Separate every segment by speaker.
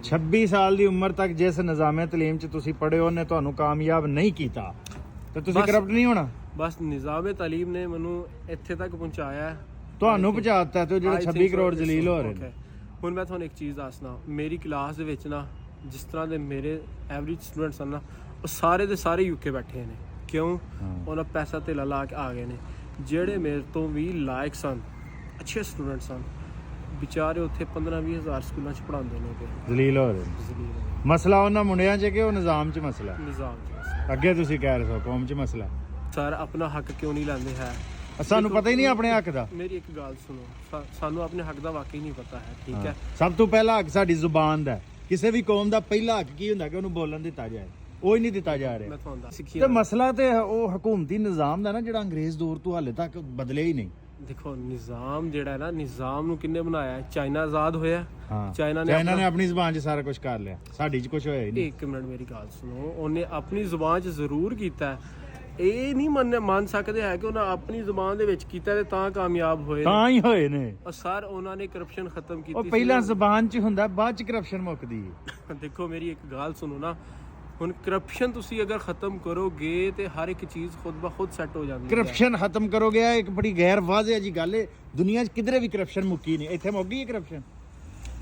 Speaker 1: 26 ਸਾਲ ਦੀ ਉਮਰ ਤੱਕ ਜਿਸ ਨਿਜ਼ਾਮੇ ਤਾਲੀਮ ਚ ਤੁਸੀਂ ਪੜ੍ਹੇ ਉਹਨੇ ਤੁਹਾਨੂੰ ਕਾਮਯਾਬ ਨਹੀਂ ਕੀਤਾ ਤੇ ਤੁਸੀਂ ਕਰਪਟ ਨਹੀਂ ਹੋਣਾ।
Speaker 2: ਬਸ ਨਿਜ਼ਾਮੇ ਤਾਲੀਮ ਨੇ ਮੈਨੂੰ ਇੱਥੇ ਤੱਕ ਪਹੁੰਚਾਇਆ,
Speaker 1: ਤੁਹਾਨੂੰ ਪਹੁੰਚਾਤਾ ਤੇ ਜਿਹੜੇ 26 ਕਰੋੜ ਜਲੀਲ ਹੋ ਰਹੇ ਨੇ।
Speaker 2: ਹੁਣ ਮੈਂ ਤੁਹਾਨੂੰ ਇੱਕ ਚੀਜ਼ ਦੱਸਣਾ, ਮੇਰੀ ਕਲਾਸ ਦੇ ਵਿੱਚ ਨਾ ਜਿਸ ਤਰ੍ਹਾਂ ਦੇ ਮੇਰੇ ਐਵਰੇਜ ਸਟੂਡੈਂਟਸ ਹਨ ਨਾ, ਉਹ ਸਾਰੇ ਦੇ ਸਾਰੇ ਯੂਕੇ ਬੈਠੇ ਨੇ। ਕਿਉਂ? ਉਹਨਾਂ ਪੈਸਾ ਧੇਲਾ ਲਾ ਕੇ ਆ ਗਏ ਨੇ। ਜਿਹੜੇ ਮੇਰੇ ਤੋਂ ਵੀ ਲਾਇਕ ਸਨ, ਅੱਛੇ ਸਟੂਡੈਂਟ ਸਨ, ਵਿਚਾਰੇ ਉੱਥੇ 15-20 ਹਜ਼ਾਰ ਸਕੂਲਾਂ 'ਚ ਪੜ੍ਹਾਉਂਦੇ ਨੇ ਤੇ
Speaker 1: ਜਲੀਲ ਹੋ ਰਹੇ ਨੇ। ਮਸਲਾ ਉਹਨਾਂ ਮੁੰਡਿਆਂ 'ਚ ਕਿ ਉਹ ਨਿਜ਼ਾਮ 'ਚ ਮਸਲਾ?
Speaker 2: ਨਿਜ਼ਾਮ 'ਚ।
Speaker 1: ਅੱਗੇ ਤੁਸੀਂ ਕਹਿ ਰਹੇ ਹੋ ਕੌਮ 'ਚ ਮਸਲਾ।
Speaker 2: ਸਰ ਆਪਣਾ ਹੱਕ ਕਿਉਂ ਨਹੀਂ ਲੈਂਦੇ ਹੈ?
Speaker 1: ਸਾਨੂੰ ਪਤਾ ਹੀ ਨਹੀਂ ਆਪਣੇ ਹੱਕ ਦਾ।
Speaker 2: ਮੇਰੀ ਇੱਕ ਗੱਲ ਸੁਣੋ, ਸਾਨੂੰ ਆਪਣੇ ਹੱਕ ਦਾ ਵਾਕਈ ਨਹੀਂ ਪਤਾ ਹੈ, ਠੀਕ ਹੈ?
Speaker 1: ਸਭ ਤੋਂ ਪਹਿਲਾ ਹੱਕ ਸਾਡੀ ਜ਼ੁਬਾਨ ਦਾ। ਕਿਸੇ ਵੀ ਕੌਮ ਦਾ ਪਹਿਲਾ ਹੱਕ ਕੀ ਹੁੰਦਾ ਕਿ ਉਹਨੂੰ ਬੋਲਣ ਦਿੱਤਾ ਜਾਏ, ਉਹ ਹੀ ਨਹੀਂ ਦਿੱਤਾ ਜਾ ਰਿਹਾ।
Speaker 2: ਮੈਂ ਤੁਹਾਨੂੰ ਦੱਸ
Speaker 1: ਤੇ ਮਸਲਾ ਤੇ ਉਹ ਹਕੂਮਤੀ ਨਿਜ਼ਾਮ ਦਾ ਨਾ ਜਿਹੜਾ ਅੰਗਰੇਜ਼ ਦੌਰ ਤੋਂ ਹਾਲੇ ਤੱਕ ਬਦਲਿਆ ਹੀ ਨਹੀਂ।
Speaker 2: ਦੇਖੋ ਨਿਜ਼ਾਮ ਜਿਹੜਾ ਹੈ ਨਾ, ਨਿਜ਼ਾਮ ਨੂੰ ਕਿੰਨੇ ਬਣਾਇਆ ਹੈ? ਚਾਈਨਾ ਆਜ਼ਾਦ ਹੋਇਆ, ਚਾਈਨਾ
Speaker 1: ਨੇ ਆਪਣੀ ਜ਼ੁਬਾਨ 'ਚ ਸਾਰਾ ਕੁਝ ਕਰ ਲਿਆ, ਸਾਡੀ 'ਚ ਕੁਝ ਹੋਇਆ ਹੀ ਨਹੀਂ।
Speaker 2: ਇੱਕ ਮਿੰਟ ਮੇਰੀ ਗੱਲ ਸੁਣੋ, ਉਹਨੇ ਆਪਣੀ ਜ਼ੁਬਾਨ 'ਚ ਜ਼ਰੂਰ ਕੀਤਾ, ਇਹ ਨਹੀਂ ਮੰਨ ਸਕਦੇ ਹੈ ਕਿ ਉਹਨਾਂ ਆਪਣੀ ਜ਼ੁਬਾਨ ਦੇ ਵਿੱਚ ਕੀਤਾ ਤੇ ਤਾਂ ਕਾਮਯਾਬ ਹੋਏ,
Speaker 1: ਤਾਂ ਹੀ ਹੋਏ ਨੇ।
Speaker 2: ਔਰ ਸਰ ਉਹਨਾਂ ਨੇ ਕਰਪਸ਼ਨ ਖਤਮ ਕੀਤੀ।
Speaker 1: ਉਹ ਪਹਿਲਾਂ ਜ਼ੁਬਾਨ 'ਚ ਹੁੰਦਾ, ਬਾਅਦ 'ਚ ਕਰਪਸ਼ਨ ਮੁੱਕਦੀ ਹੈ।
Speaker 2: ਦੇਖੋ ਮੇਰੀ ਇੱਕ ਗੱਲ ਸੁਣੋ ਨਾ, ਹੁਣ ਕਰਪਸ਼ਨ ਤੁਸੀਂ ਅਗਰ ਖਤਮ ਕਰੋਗੇ ਤੇ ਹਰ ਇੱਕ ਚੀਜ਼ ਖੁਦ ਬ ਖੁਦ ਸੈੱਟ ਹੋ ਜਾਂਦੀ ਹੈ।
Speaker 1: ਕਰਪਸ਼ਨ ਖਤਮ ਕਰੋਗੇ, ਇੱਕ ਬੜੀ ਗੈਰ ਵਾਜ਼ਿਹ ਜੀ ਗੱਲ ਹੈ। ਦੁਨੀਆ 'ਚ ਕਿਧਰੇ ਵੀ ਕਰਪਸ਼ਨ ਮੁੱਕੀ ਨਹੀਂ, ਇੱਥੇ ਮੁੱਕ ਗਈ ਹੈ ਕਰਪਸ਼ਨ।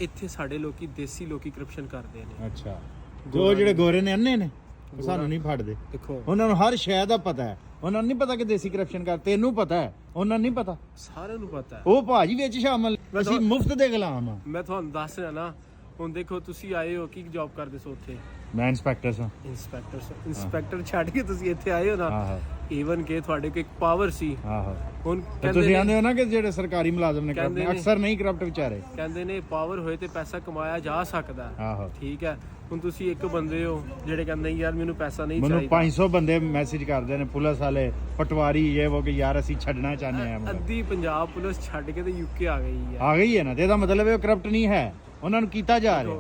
Speaker 2: ਇੱਥੇ ਸਾਡੇ ਲੋਕੀ ਦੇਸੀ ਲੋਕੀ ਕਰਪਸ਼ਨ ਕਰਦੇ ਨੇ।
Speaker 1: ਅੱਛਾ, ਜੋ ਜਿਹੜੇ ਗੋਰੇ ਨੇ ਅੰਨੇ ਨੇ, ਉਹ ਸਾਨੂੰ ਨਹੀਂ ਫੜਦੇ।
Speaker 2: ਦੇਖੋ
Speaker 1: ਉਹਨਾਂ ਨੂੰ ਹਰ ਸ਼ੈ ਦਾ ਪਤਾ ਹੈ। ਉਹਨਾਂ ਨੂੰ ਨਹੀਂ ਪਤਾ ਕਿ ਦੇਸੀ ਕਰਪਸ਼ਨ ਕਰ, ਤੈਨੂੰ ਪਤਾ ਹੈ, ਉਹਨਾਂ ਨੂੰ ਨਹੀਂ ਪਤਾ।
Speaker 2: ਸਾਰਿਆਂ ਨੂੰ ਪਤਾ ਹੈ।
Speaker 1: ਉਹ ਭਾਜੀ ਵਿੱਚ ਸ਼ਾਮਲ, ਅਸੀਂ ਮੁਫਤ ਦੇ ਗੁਲਾਮ ਆ।
Speaker 2: ਮੈਂ ਤੁਹਾਨੂੰ ਦੱਸ ਰਿਹਾ ਨਾ, ਹੁਣ ਦੇਖੋ ਤੁਸੀਂ ਆਏ ਹੋ, ਕੀ ਜੌਬ ਕਰਦੇ ਸੋ ਉੱਥੇ?
Speaker 1: ਮੈਂ ਇੰਸਪੈਕਟਰ ਸਾਂ।
Speaker 2: ਇੰਸਪੈਕਟਰ ਛੱਡ ਕੇ ਤੁਸੀਂ ਇੱਥੇ ਆਏ ਹੋ ਨਾ, ਈਵਨ ਕਿ ਤੁਹਾਡੇ ਕੋਲ ਇੱਕ ਪਾਵਰ ਸੀ। ਹੁਣ
Speaker 1: ਤੁਸੀਂ ਆਂਦੇ ਹੋ ਨਾ ਕਿ ਜਿਹੜੇ ਸਰਕਾਰੀ ਮੁਲਾਜ਼ਮ ਨੇ ਕਰਦੇ, ਅਕਸਰ ਨਹੀਂ ਕਰਪਟ ਵਿਚਾਰੇ।
Speaker 2: ਕਹਿੰਦੇ ਨੇ ਪਾਵਰ ਹੋਏ ਤੇ ਪੈਸਾ ਕਮਾਇਆ ਜਾ ਸਕਦਾ। ਠੀਕ ਹੈ, ਹੁਣ ਤੁਸੀਂ ਇੱਕ ਬੰਦੇ ਹੋ ਜਿਹੜੇ ਕਹਿੰਦੇ ਯਾਰ ਮੈਨੂੰ ਪੈਸਾ ਨਹੀਂ ਚਾਹੀਦਾ।
Speaker 1: ਮੈਨੂੰ 500 ਬੰਦੇ ਮੈਸੇਜ ਕਰਦੇ ਨੇ, ਪੁਲਿਸ ਵਾਲੇ, ਪਟਵਾਰੀ, ਇਹ ਉਹ ਕਿ ਯਾਰ ਅਸੀਂ ਛੱਡਣਾ ਚਾਹੁੰਦੇ ਆ।
Speaker 2: ਅੱਧੀ ਪੰਜਾਬ ਪੁਲਿਸ ਛੱਡ ਕੇ ਤੇ ਯੂਕੇ ਆ ਗਈ ਹੈ।
Speaker 1: ਆ ਗਈ ਹੈ ਨਾ, ਤੇ ਇਹਦਾ ਮਤਲਬ ਇਹ ਕਰਪਟ ਨਹੀਂ ਹੈ, ਉਹਨਾਂ ਨੂੰ ਕੀਤਾ ਜਾ ਰਿਹਾ।